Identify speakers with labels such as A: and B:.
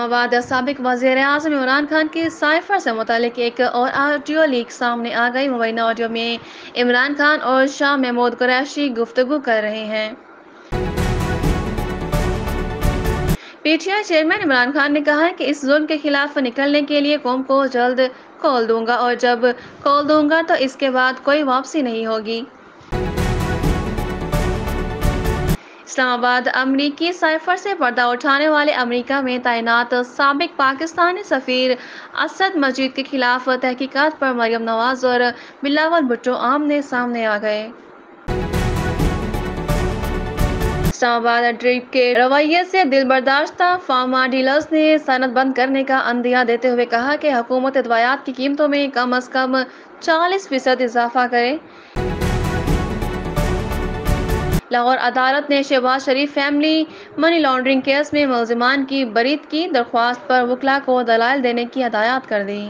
A: آباد سابق وزیر اعظم عمران خان کی سائفر سے متعلق ایک اور آڈیو لیک سامنے آ گئی۔ مبینہ آڈیو میں عمران خان اور شاہ محمود قریشی گفتگو کر رہے ہیں۔ P T I chairman Imran Khan نے کہا ہے کہ اس ظلم کے خلاف نکلنے کے لیے قوم کو جلد کھول دوں گا، اور جب کھول دوں گا تو اس کے بعد کوئی واپسی نہیں ہوگی۔ اسلام آباد امریکی سائفر سے پردہ اٹھانے والے امریکہ میں تعینات سابق پاکستانی سفیر اسد مجید کے خلاف تحقیقات پر مریم نواز اور بلاول بھٹو آمنے سامنے آ گئے۔ اسلام آباد ٹرپ کے رویے سے دل برداشتہ، فارما ڈیلرز نے صنعت بند کرنے کا عندیہ دیتے ہوئے کہا کہ حکومت ادویات کی قیمتوں میں کم از کم 40% اضافہ کرے۔ لاہور عدالت نے شہباز شریف فیملی منی لانڈرنگ کیس میں ملزمان کی برید کی درخواست پر وکلاء کو دلائل دینے کی ہدایت کر دی۔